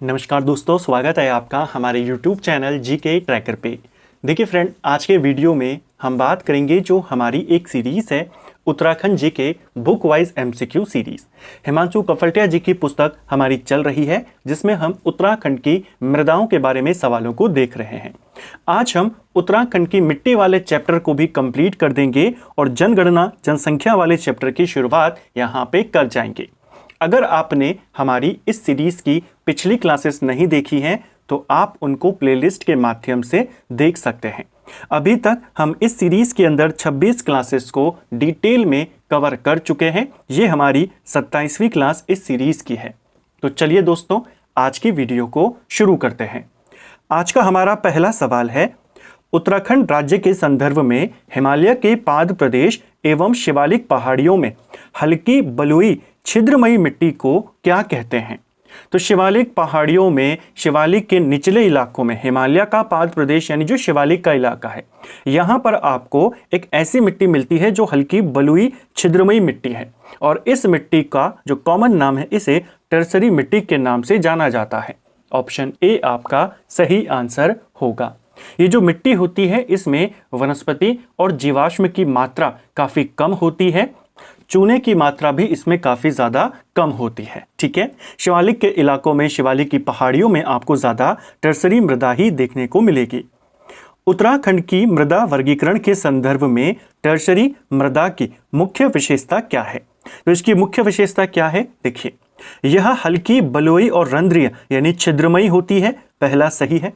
नमस्कार दोस्तों, स्वागत है आपका हमारे YouTube चैनल जीके ट्रैकर पे। देखिए फ्रेंड, आज के वीडियो में हम बात करेंगे जो हमारी एक सीरीज़ है Uttarakhand GK book wise MCQ series. Himanshu Kafaltiya ji की पुस्तक हमारी चल रही है जिसमें हम उत्तराखंड की मृदाओं के बारे में सवालों को देख रहे हैं। आज हम उत्तराखंड की मिट्टी वाले चैप्टर को भी कंप्लीट कर देंगे और जनगणना जनसंख्या वाले चैप्टर की शुरुआत यहाँ पे कर जाएंगे। अगर आपने हमारी इस सीरीज़ की पिछली क्लासेस नहीं देखी हैं तो आप उनको प्लेलिस्ट के माध्यम से देख सकते हैं। अभी तक हम इस सीरीज़ के अंदर 26 क्लासेस को डिटेल में कवर कर चुके हैं। ये हमारी 27वीं क्लास इस सीरीज़ की है। तो चलिए दोस्तों, आज की वीडियो को शुरू करते हैं। आज का हमारा पहला सवाल है, उत्तराखंड राज्य के संदर्भ में हिमालय के पाद प्रदेश एवं शिवालिक पहाड़ियों में हल्की बलुई छिद्रमयी मिट्टी को क्या कहते हैं? तो शिवालिक पहाड़ियों में शिवालिक के निचले इलाकों में हिमालय का पाद प्रदेश यानी जो शिवालिक का इलाका है, यहाँ पर आपको एक ऐसी मिट्टी मिलती है जो हल्की बलुई छिद्रमयी मिट्टी है और इस मिट्टी का जो कॉमन नाम है इसे टर्सरी मिट्टी के नाम से जाना जाता है। ऑप्शन ए आपका सही आंसर होगा। ये जो मिट्टी होती है इसमें वनस्पति और जीवाश्म की मात्रा काफ़ी कम होती है, चूने की मात्रा भी इसमें काफ़ी ज़्यादा कम होती है। ठीक है, शिवालिक के इलाकों में, शिवालिक की पहाड़ियों में आपको ज़्यादा टर्सरी मृदा ही देखने को मिलेगी। उत्तराखंड की मृदा वर्गीकरण के संदर्भ में टर्सरी मृदा की मुख्य विशेषता क्या है? तो इसकी मुख्य विशेषता क्या है? देखिए, यह हल्की बलुई और रंध्रीय यानी छिद्रमयी होती है, पहला सही है।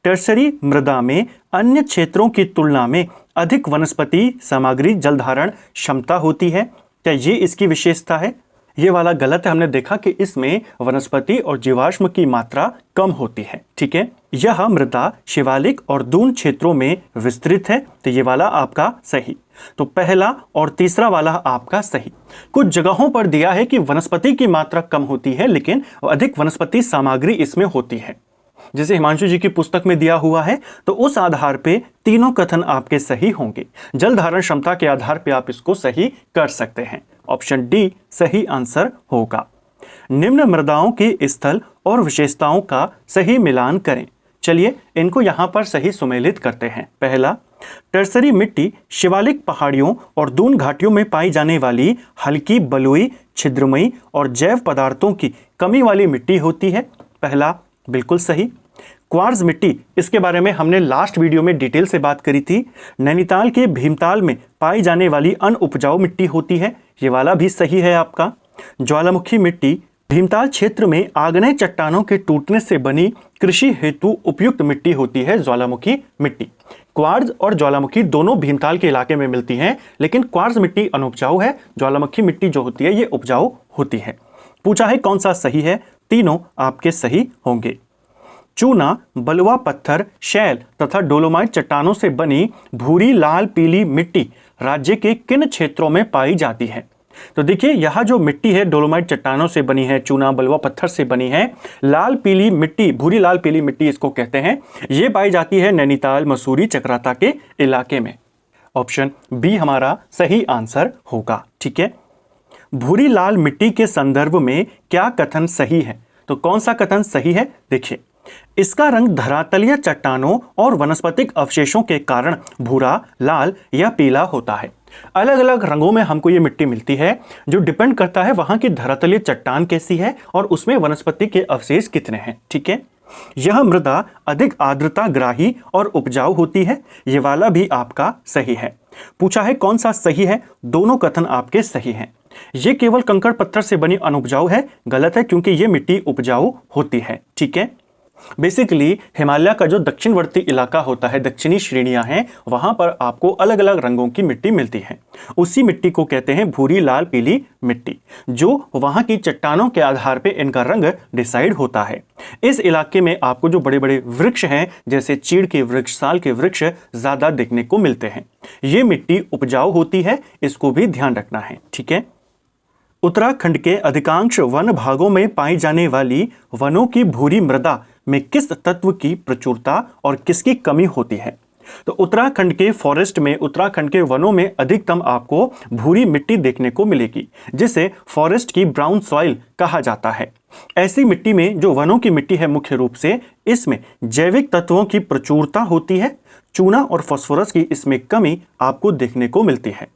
टर्सरी मृदा में अन्य क्षेत्रों की तुलना में अधिक वनस्पति सामग्री जल धारण क्षमता होती है। क्या ये इसकी विशेषता है? ये वाला गलत है। हमने देखा कि इसमें वनस्पति और जीवाश्म की मात्रा कम होती है। ठीक है, यह मृदा शिवालिक और दून क्षेत्रों में विस्तृत है, तो ये वाला आपका सही। तो पहला और तीसरा वाला आपका सही। कुछ जगहों पर दिया है कि वनस्पति की मात्रा कम होती है लेकिन अधिक वनस्पति सामग्री इसमें होती है, जैसे हिमांशु जी की पुस्तक में दिया हुआ है। तो उस आधार पे तीनों कथन आपके सही होंगे। जल धारण क्षमता के आधार पे आप इसको सही कर सकते हैं। ऑप्शन डी सही आंसर होगा। निम्न मृदाओं के स्थल और विशेषताओं का सही मिलान करें। चलिए इनको यहाँ पर सही सुमेलित करते हैं। पहला, टर्सरी मिट्टी शिवालिक पहाड़ियों और दून घाटियों में पाई जाने वाली हल्की बलुई छिद्रमयी और जैव पदार्थों की कमी वाली मिट्टी होती है। पहला बिल्कुल सही। क्वार्ट्ज मिट्टी, इसके बारे में हमने लास्ट वीडियो में डिटेल से बात करी थी। नैनीताल के भीमताल में पाई जाने वाली अनउपजाऊ मिट्टी होती है, ये वाला भी सही है आपका। ज्वालामुखी मिट्टी भीमताल क्षेत्र में आग्नेय चट्टानों के टूटने से बनी कृषि हेतु उपयुक्त मिट्टी होती है, ज्वालामुखी मिट्टी। क्वार्ट्ज और ज्वालामुखी दोनों भीमताल के इलाके में मिलती हैं, लेकिन क्वार्ट्ज मिट्टी अनउपजाऊ है, ज्वालामुखी मिट्टी जो होती है ये उपजाऊ होती है। पूछा है कौन सा सही है? तीनों आपके सही होंगे। चूना, बलुआ पत्थर, शैल तथा डोलोमाइट चट्टानों से बनी भूरी लाल पीली मिट्टी राज्य के किन क्षेत्रों में पाई जाती है? तो देखिए, यह जो मिट्टी है डोलोमाइट चट्टानों से बनी है, चूना बलुआ पत्थर से बनी है। लाल पीली मिट्टी, भूरी लाल पीली मिट्टी इसको कहते हैं। ये पाई जाती है नैनीताल, मसूरी, चक्राता के इलाके में। ऑप्शन बी हमारा सही आंसर होगा। ठीक है, भूरी लाल मिट्टी के संदर्भ में क्या कथन सही है? तो कौन सा कथन सही है? देखिए, इसका रंग धरातलीय चट्टानों और वनस्पतिक अवशेषों के कारण भूरा, लाल या पीला होता है। अलग अलग रंगों में हमको ये मिट्टी मिलती है, जो डिपेंड करता है वहां की धरातलीय चट्टान कैसी है और उसमें वनस्पति के अवशेष कितने हैं। ठीक है, यह मृदा अधिक आर्द्रता ग्राही और उपजाऊ होती है, ये वाला भी आपका सही है। पूछा है कौन सा सही है? दोनों कथन आपके सही हैं। ये केवल कंकड़ पत्थर से बनी अनउपजाऊ है, गलत है क्योंकि ये मिट्टी उपजाऊ होती है। ठीक है, बेसिकली हिमालय का जो दक्षिणवर्ती इलाका होता है, दक्षिणी श्रेणियां हैं, वहां पर आपको अलग अलग रंगों की मिट्टी मिलती है। उसी मिट्टी को कहते हैं भूरी लाल पीली मिट्टी, जो वहां की चट्टानों के आधार पे इनका रंग डिसाइड होता है। इस इलाके में आपको जो बड़े बड़े वृक्ष हैं जैसे चीड़ के वृक्ष, साल के वृक्ष ज्यादा देखने को मिलते हैं। ये मिट्टी उपजाऊ होती है, इसको भी ध्यान रखना है। ठीक है, उत्तराखंड के अधिकांश वन भागों में पाई जाने वाली वनों की भूरी मृदा में किस तत्व की प्रचुरता और किसकी कमी होती है? तो उत्तराखंड के फॉरेस्ट में, उत्तराखंड के वनों में अधिकतम आपको भूरी मिट्टी देखने को मिलेगी, जिसे फॉरेस्ट की ब्राउन सॉइल कहा जाता है। ऐसी मिट्टी में, जो वनों की मिट्टी है मुख्य रूप से, इसमें जैविक तत्वों की प्रचुरता होती है। चूना और फास्फोरस की इसमें कमी आपको देखने को मिलती है।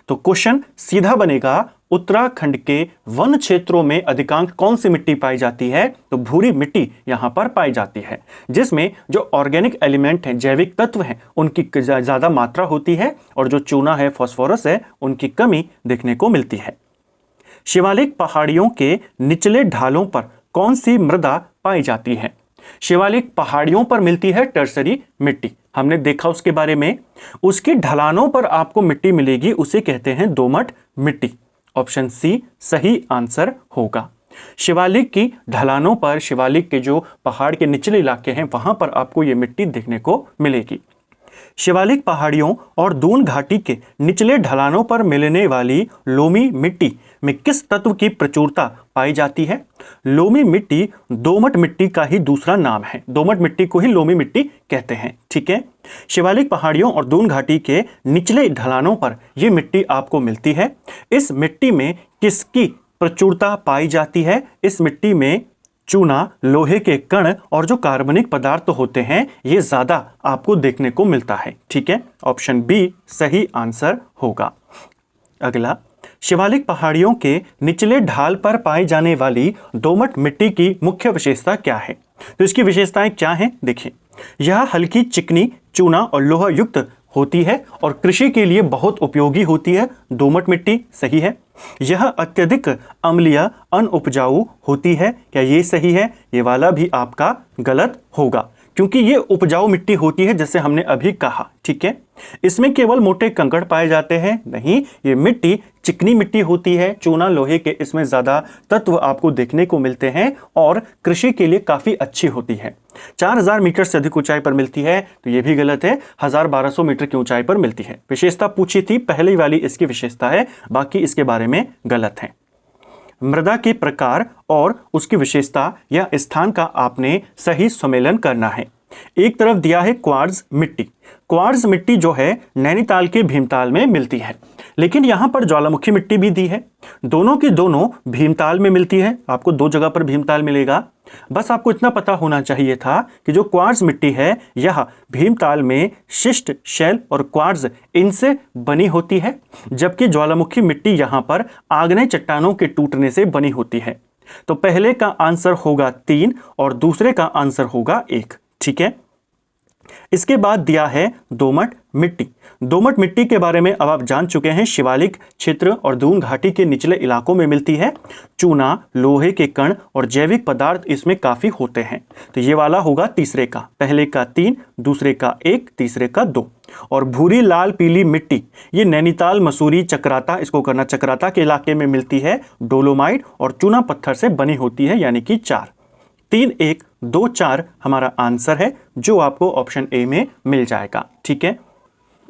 तो क्वेश्चन सीधा बनेगा, उत्तराखंड के वन क्षेत्रों में अधिकांश कौन सी मिट्टी पाई जाती है? तो भूरी मिट्टी यहां पर पाई जाती है, जिसमें जो ऑर्गेनिक एलिमेंट हैं, जैविक तत्व हैं, उनकी ज्यादा मात्रा होती है और जो चूना है, फास्फोरस है, उनकी कमी देखने को मिलती है। शिवालिक पहाड़ियों के निचले ढालों पर कौन सी मृदा पाई जाती है? शिवालिक पहाड़ियों पर मिलती है टर्सरी मिट्टी, हमने देखा उसके बारे में। उसकी ढलानों पर आपको मिट्टी मिलेगी, उसे कहते हैं दोमट मिट्टी। ऑप्शन सी सही आंसर होगा। शिवालिक की ढलानों पर, शिवालिक के जो पहाड़ के निचले इलाके हैं, वहां पर आपको ये मिट्टी देखने को मिलेगी। शिवालिक पहाड़ियों और दून घाटी के निचले ढलानों पर मिलने वाली लोमी मिट्टी में किस तत्व की प्रचुरता पाई जाती है? लोमी मिट्टी दोमट मिट्टी का ही दूसरा नाम है, दोमट मिट्टी को ही लोमी मिट्टी कहते हैं। ठीक है, शिवालिक पहाड़ियों और दून घाटी के निचले ढलानों पर यह मिट्टी आपको मिलती है। इस मिट्टी में किसकी प्रचुरता पाई जाती है? इस मिट्टी में चूना, लोहे के कण और जो कार्बनिक पदार्थ होते हैं, ये ज्यादा आपको देखने को मिलता है। ठीक है, ऑप्शन बी सही आंसर होगा। अगला, शिवालिक पहाड़ियों के निचले ढाल पर पाई जाने वाली दोमट मिट्टी की मुख्य विशेषता क्या है? तो इसकी विशेषताएं क्या हैं? देखिए, यह हल्की चिकनी, चूना और लोहा युक्त होती है और कृषि के लिए बहुत उपयोगी होती है। दोमट मिट्टी सही है। यह अत्यधिक अम्लीय, अनउपजाऊ होती है। क्या ये सही है? ये वाला भी आपका गलत होगा, क्योंकि ये उपजाऊ मिट्टी होती है, जैसे हमने अभी कहा। ठीक है, इसमें केवल मोटे कंकड़ पाए जाते हैं? नहीं, ये मिट्टी चिकनी मिट्टी होती है। चूना, लोहे के इसमें ज्यादा तत्व आपको देखने को मिलते हैं और कृषि के लिए काफी अच्छी होती है। 4000 मीटर से अधिक ऊंचाई पर मिलती है, तो ये भी गलत है। 1200 मीटर की ऊंचाई पर मिलती है। विशेषता पूछी थी, पहली वाली इसकी विशेषता है, बाकी इसके बारे में गलत है। मृदा के प्रकार और उसकी विशेषता या स्थान का आपने सही सम्मेलन करना है। एक तरफ दिया है क्वार्ट्ज मिट्टी। क्वार्ट्ज मिट्टी जो है नैनीताल के भीमताल में मिलती है, लेकिन यहां पर ज्वालामुखी मिट्टी भी दी है। दोनों की दोनों भीमताल में मिलती है। आपको दो जगह पर भीमताल मिलेगा। बस आपको इतना पता होना चाहिए था कि जो क्वार्ट्ज मिट्टी है, यह भीमताल में शिष्ट, शैल और क्वार्ट्ज इनसे बनी होती है, जबकि ज्वालामुखी मिट्टी यहां पर आग्नेय चट्टानों के टूटने से बनी होती है। तो पहले का आंसर होगा 3 और दूसरे का आंसर होगा 1। ठीक है, इसके बाद दिया है दोमट मिट्टी। दोमट मिट्टी के बारे में अब आप जान चुके हैं। शिवालिक क्षेत्र और दून घाटी के निचले इलाकों में मिलती है। चूना, लोहे के कण और जैविक पदार्थ इसमें काफी होते हैं। तो ये वाला होगा तीसरे का, पहले का 3, दूसरे का 1, तीसरे का 2। और भूरी लाल पीली मिट्टी ये नैनीताल, मसूरी, चक्राता, इसको करना चक्राता के इलाके में मिलती है। डोलोमाइट और चूना पत्थर से बनी होती है, यानी कि 4। 3, 1, 2, 4 हमारा आंसर है, जो आपको ऑप्शन ए में मिल जाएगा। ठीक है,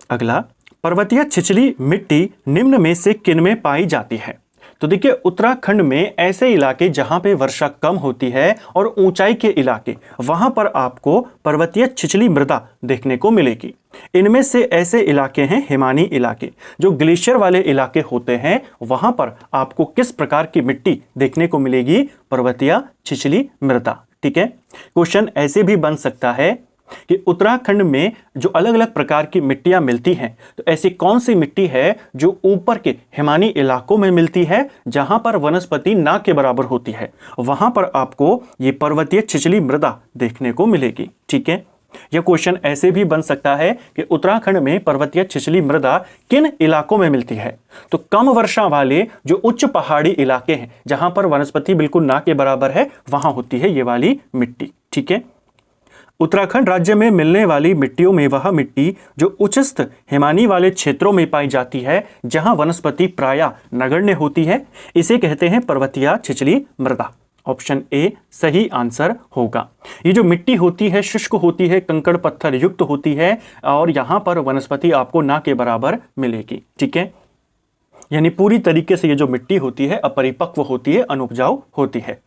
अगला, पर्वतीय छिछली मिट्टी निम्न में से किन में पाई जाती है? तो देखिए, उत्तराखंड में ऐसे इलाके जहां पे वर्षा कम होती है और ऊंचाई के इलाके, वहां पर आपको पर्वतीय छिछली मृदा देखने को मिलेगी। इनमें से ऐसे इलाके हैं हिमानी इलाके, जो ग्लेशियर वाले इलाके होते हैं, वहां पर आपको किस प्रकार की मिट्टी देखने को मिलेगी? पर्वतीय छिछली मृदा। ठीक है, क्वेश्चन ऐसे भी बन सकता है कि उत्तराखंड में जो अलग अलग प्रकार की मिट्टियां मिलती हैं, तो ऐसी कौन सी मिट्टी है जो ऊपर के हिमानी इलाकों में मिलती है, जहां पर वनस्पति ना के बराबर होती है, वहां पर आपको ये पर्वतीय छिछली मृदा देखने को मिलेगी। ठीक है, यह क्वेश्चन ऐसे भी बन सकता है कि उत्तराखंड में पर्वतीय छिछली मृदा किन इलाकों में मिलती है? तो कम वर्षा वाले जो उच्च पहाड़ी इलाके हैं, जहां पर वनस्पति बिल्कुल ना के बराबर है, वहां होती है ये वाली मिट्टी। ठीक है, उत्तराखंड राज्य में मिलने वाली मिट्टियों में वह मिट्टी जो उच्चस्थ हिमानी वाले क्षेत्रों में पाई जाती है, जहां वनस्पति प्रायः नगण्य होती है, इसे कहते हैं पर्वतीय छिछली मृदा। ऑप्शन ए सही आंसर होगा। ये जो मिट्टी होती है शुष्क होती है, कंकड़ पत्थर युक्त होती है और यहां पर वनस्पति आपको ना के बराबर मिलेगी। ठीक है, यानी पूरी तरीके से ये जो मिट्टी होती है अपरिपक्व होती है, अनुपजाऊ होती है।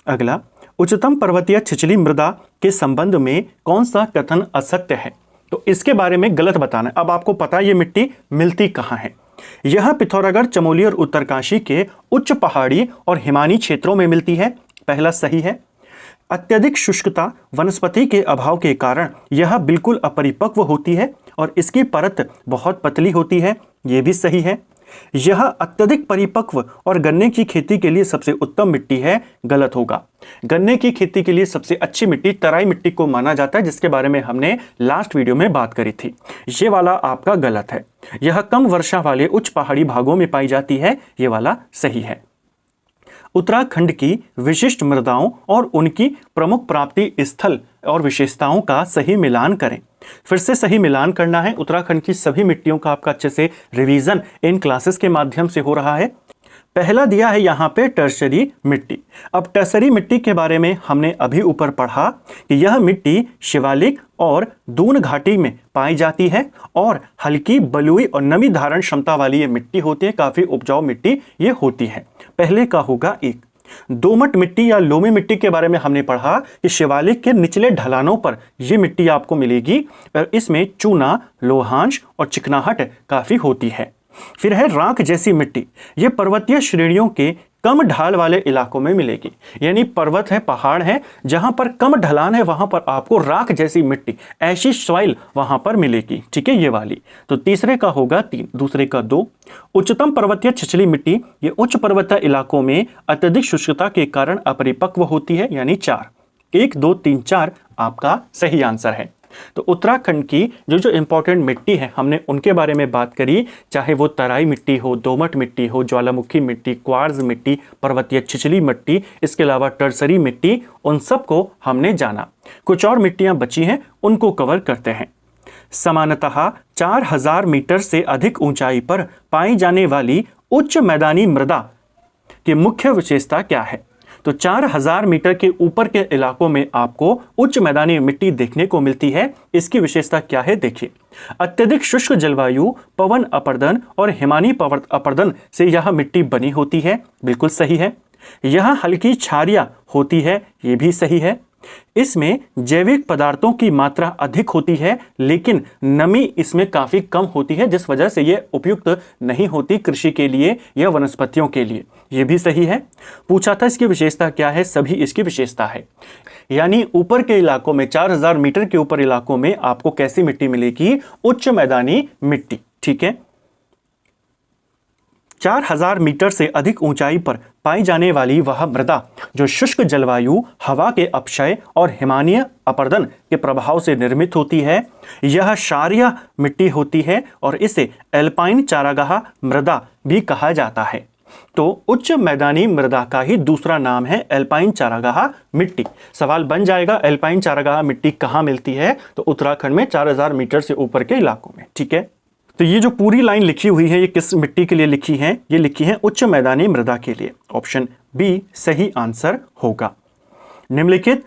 अगला, उच्चतम पर्वतीय छिछली मृदा के संबंध में कौन सा कथन असत्य है? तो इसके बारे में गलत बताना है। अब आपको पता है ये मिट्टी मिलती कहाँ है। यह पिथौरागढ़, चमोली और उत्तरकाशी के उच्च पहाड़ी और हिमानी क्षेत्रों में मिलती है। पहला सही है। अत्यधिक शुष्कता, वनस्पति के अभाव के कारण यह बिल्कुल अपरिपक्व होती है और इसकी परत बहुत पतली होती है। ये भी सही है। यह अत्यधिक परिपक्व और गन्ने की खेती के लिए सबसे उत्तम मिट्टी है। गलत होगा। गन्ने की खेती के लिए सबसे अच्छी मिट्टी तराई मिट्टी को माना जाता है, जिसके बारे में हमने लास्ट वीडियो में बात करी थी। ये वाला आपका गलत है। यह कम वर्षा वाले उच्च पहाड़ी भागों में पाई जाती है। ये वाला सही है। उत्तराखंड की विशिष्ट मृदाओं और उनकी प्रमुख प्राप्ति स्थल और विशेषताओं का सही मिलान करें। फिर से सही मिलान करना है। उत्तराखंड की सभी मिट्टियों का आपका अच्छे से रिवीजन इन क्लासेस के माध्यम से हो रहा है। पहला दिया है यहाँ पे टर्शरी मिट्टी। अब टर्शरी मिट्टी के बारे में हमने अभी ऊपर पढ़ा कि यह मिट्टी शिवालिक और दून घाटी में पाई जाती है और हल्की, बलुई और नमी धारण क्षमता वाली ये मिट्टी होती है। काफी उपजाऊ मिट्टी ये होती है। पहले का होगा एक। दोमट मिट्टी या लोमी मिट्टी के बारे में हमने पढ़ा कि शिवालिक के निचले ढलानों पर यह मिट्टी आपको मिलेगी और इसमें चूना, लोहांश और चिकनाहट काफी होती है। फिर है राख जैसी मिट्टी। यह पर्वतीय श्रेणियों के कम ढाल वाले इलाकों में मिलेगी। यानी पर्वत है, पहाड़ है, जहां पर कम ढलान है वहां पर आपको राख जैसी मिट्टी, ऐसी सॉइल वहां पर मिलेगी। ठीक है, ये वाली। तो तीसरे का होगा 3, दूसरे का 2। उच्चतम पर्वतीय छिछली मिट्टी, ये उच्च पर्वतीय इलाकों में अत्यधिक शुष्कता के कारण अपरिपक्व होती है। यानी 4। 1, 2, 3, 4 आपका सही आंसर है। तो उत्तराखंड की जो इंपॉर्टेंट मिट्टी है हमने उनके बारे में बात करी, चाहे वो तराई मिट्टी हो, दोमट मिट्टी हो, ज्वालामुखी मिट्टी, क्वार्ज मिट्टी, पर्वतीय छिछली मिट्टी, इसके अलावा टर्सरी मिट्टी, उन सब को हमने जाना। कुछ और मिट्टियां बची हैं, उनको कवर करते हैं। सामान्यतः 4000 मीटर से अधिक ऊंचाई पर पाई जाने वाली उच्च मैदानी मृदा की मुख्य विशेषता क्या है? तो 4000 मीटर के ऊपर के इलाकों में आपको उच्च मैदानी मिट्टी देखने को मिलती है। इसकी विशेषता क्या है देखिए। अत्यधिक शुष्क जलवायु, पवन अपर्दन और हिमानी पवन अपर्दन से यह मिट्टी बनी होती है। बिल्कुल सही है। यह हल्की छारियां होती है। यह भी सही है। इसमें जैविक पदार्थों की मात्रा अधिक होती है, लेकिन नमी इसमें काफी कम होती है, जिस वजह से यह उपयुक्त नहीं होती कृषि के लिए या वनस्पतियों के लिए। यह भी सही है। पूछा था इसकी विशेषता क्या है, सभी इसकी विशेषता है। यानी ऊपर के इलाकों में 4000 मीटर के ऊपर इलाकों में आपको कैसी मिट्टी मिलेगी? उच्च मैदानी मिट्टी। ठीक है। 4000 मीटर से अधिक ऊंचाई पर पाई जाने वाली वह मृदा जो शुष्क जलवायु, हवा के अपक्षय और हिमानीय अपर्दन के प्रभाव से निर्मित होती है, यह क्षारीय मिट्टी होती है और इसे एल्पाइन चारागाह मृदा भी कहा जाता है। तो उच्च मैदानी मृदा का ही दूसरा नाम है एल्पाइन चारागाह मिट्टी। सवाल बन जाएगा एल्पाइन चारागाह मिट्टी कहाँ मिलती है? तो उत्तराखंड में 4000 मीटर से ऊपर के इलाकों में। ठीक है। तो ये जो पूरी लाइन लिखी हुई है ये किस मिट्टी के लिए लिखी है? ये लिखी है उच्च मैदानी मृदा के लिए। ऑप्शन बी सही आंसर होगा। निम्नलिखित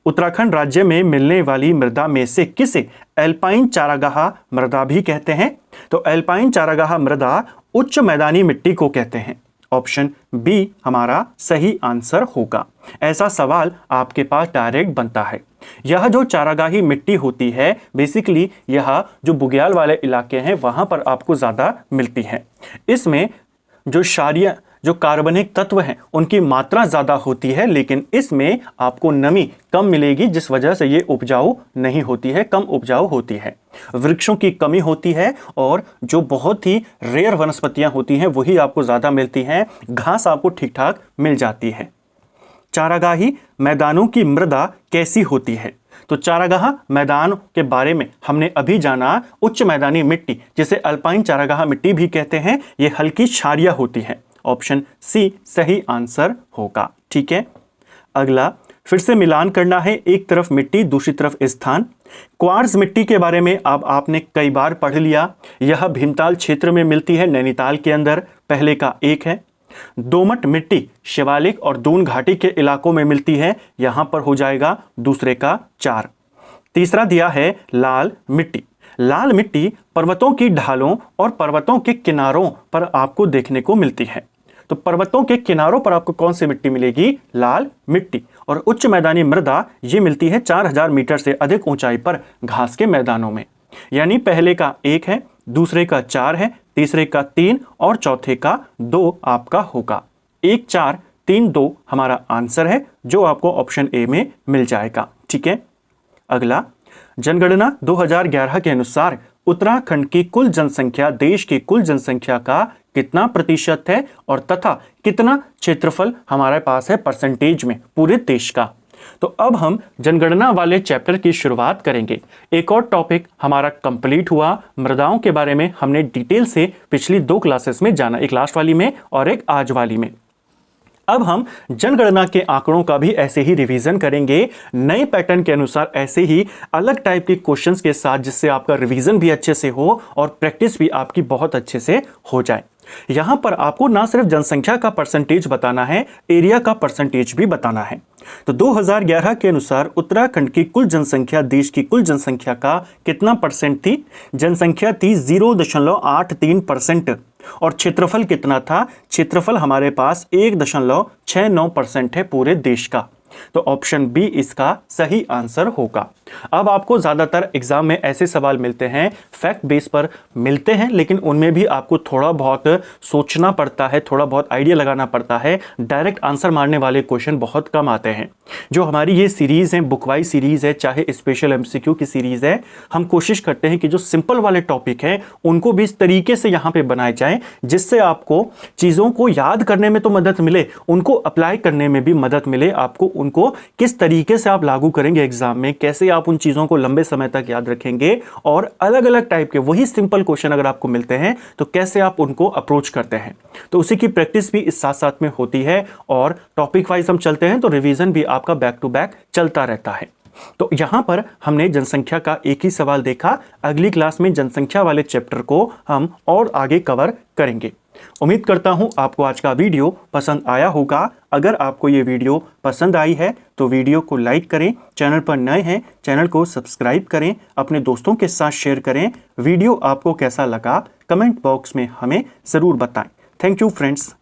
उत्तराखंड राज्य में मिलने वाली मृदा में से किसे एल्पाइन चारागाह मृदा भी कहते हैं? तो एल्पाइन चारागाह मृदा उच्च मैदानी मिट्टी को कहते हैं। ऑप्शन बी हमारा सही आंसर होगा। ऐसा सवाल आपके पास डायरेक्ट बनता है। यह जो चारागाही मिट्टी होती है, बेसिकली यह जो बुग्याल वाले इलाके हैं वहां पर आपको ज्यादा मिलती है। इसमें जो क्षारीय, जो कार्बनिक तत्व हैं उनकी मात्रा ज्यादा होती है, लेकिन इसमें आपको नमी कम मिलेगी, जिस वजह से ये उपजाऊ नहीं होती है, कम उपजाऊ होती है। वृक्षों की कमी होती है और जो बहुत ही रेयर वनस्पतियां होती हैं वही आपको ज्यादा मिलती हैं। घास आपको ठीक ठाक मिल जाती है। चारागाही मैदानों की मृदा कैसी होती है? तो चारागाह मैदान के बारे में हमने अभी जाना। उच्च मैदानी मिट्टी जिसे अल्पाइन चारागाह मिट्टी भी कहते हैं, ये हल्की क्षारीय होती है। ऑप्शन सी सही आंसर होगा। ठीक है। अगला फिर से मिलान करना है, एक तरफ मिट्टी दूसरी तरफ स्थान। क्वार्ट्ज मिट्टी के बारे में अब आपने कई बार पढ़ लिया। यह भीमताल क्षेत्र में मिलती है, नैनीताल के अंदर। पहले का 1 है। दोमट मिट्टी शिवालिक और दून घाटी के इलाकों में मिलती है, यहां पर हो जाएगा दूसरे का 4। तीसरा दिया है लाल मिट्टी। लाल मिट्टी पर्वतों की ढालों और पर्वतों के किनारों पर आपको देखने को मिलती है। तो पर्वतों के किनारों पर आपको कौन सी मिट्टी मिलेगी? लाल मिट्टी। और उच्च मैदानी मृदा ये मिलती है 4000 मीटर से अधिक ऊंचाई पर घास के मैदानों में। यानी पहले का 1 है, दूसरे का 4 है, तीसरे का 3 और चौथे का 2 आपका होगा। 1 4 3 2 हमारा आंसर है, जो आपको ऑप्शन ए में मिल जाएगा। ठीक है, अगला, जनगणना 2011 के अनुसार उत्तराखंड की कुल जनसंख्या देश की कुल जनसंख्या का कितना प्रतिशत है और तथा कितना क्षेत्रफल हमारे पास है परसेंटेज में पूरे देश का। तो अब हम जनगणना वाले चैप्टर की शुरुआत करेंगे। एक और टॉपिक हमारा कंप्लीट हुआ, मृदाओं के बारे में हमने डिटेल से पिछली 2 क्लासेस में जाना, एक लास्ट वाली में और एक आज वाली में। अब हम जनगणना के आंकड़ों का भी ऐसे ही रिवीजन करेंगे, नए पैटर्न के अनुसार, ऐसे ही अलग टाइप के क्वेश्चंस के साथ, जिससे आपका रिवीजन भी अच्छे से हो और प्रैक्टिस भी आपकी बहुत अच्छे से हो जाए। यहां पर आपको ना सिर्फ जनसंख्या का परसेंटेज बताना है, एरिया का परसेंटेज भी बताना है। तो 2011 के अनुसार उत्तराखंड की कुल जनसंख्या देश की कुल जनसंख्या का कितना परसेंट थी? जनसंख्या थी 0.83% और क्षेत्रफल कितना था? क्षेत्रफल हमारे पास 1.69% है पूरे देश का। तो ऑप्शन बी इसका सही आंसर होगा। अब आपको ज्यादातर एग्जाम में ऐसे सवाल मिलते हैं, फैक्ट बेस पर मिलते हैं, लेकिन उनमें भी आपको थोड़ा बहुत सोचना पड़ता है, थोड़ा बहुत आइडिया लगाना पड़ता है। डायरेक्ट आंसर मारने वाले क्वेश्चन बहुत कम आते हैं। जो हमारी ये सीरीज है, बुक वाइज सीरीज है, चाहे स्पेशल एमसीक्यू की सीरीज है, हम कोशिश करते हैं कि जो सिंपल वाले टॉपिक है उनको भी इस तरीके से यहाँ पे बनाए जाए, जिससे आपको चीजों को याद करने में तो मदद मिले, उनको अप्लाई करने में भी मदद मिले। आपको उनको किस तरीके से आप लागू करेंगे एग्जाम में, कैसे आप उन चीजों को लंबे समय तक याद रखेंगे, और अलग अलग टाइप के वही सिंपल क्वेश्चन अगर आपको मिलते हैं तो कैसे आप उनको अप्रोच करते हैं। तो उसी की प्रैक्टिस भी इस साथ साथ में होती है, और टॉपिक वाइज हम चलते हैं तो रिवीजन भी आपका बैक टू बैक चलता रहता है। तो यहां पर हमने जनसंख्या का एक ही सवाल देखा। अगली क्लास में जनसंख्या वाले चैप्टर को हम और आगे कवर करेंगे। उम्मीद करता हूं आपको आज का वीडियो पसंद आया होगा। अगर आपको ये वीडियो पसंद आई है तो वीडियो को लाइक करें, चैनल पर नए हैं चैनल को सब्सक्राइब करें, अपने दोस्तों के साथ शेयर करें। वीडियो आपको कैसा लगा कमेंट बॉक्स में हमें ज़रूर बताएं। Thank you friends.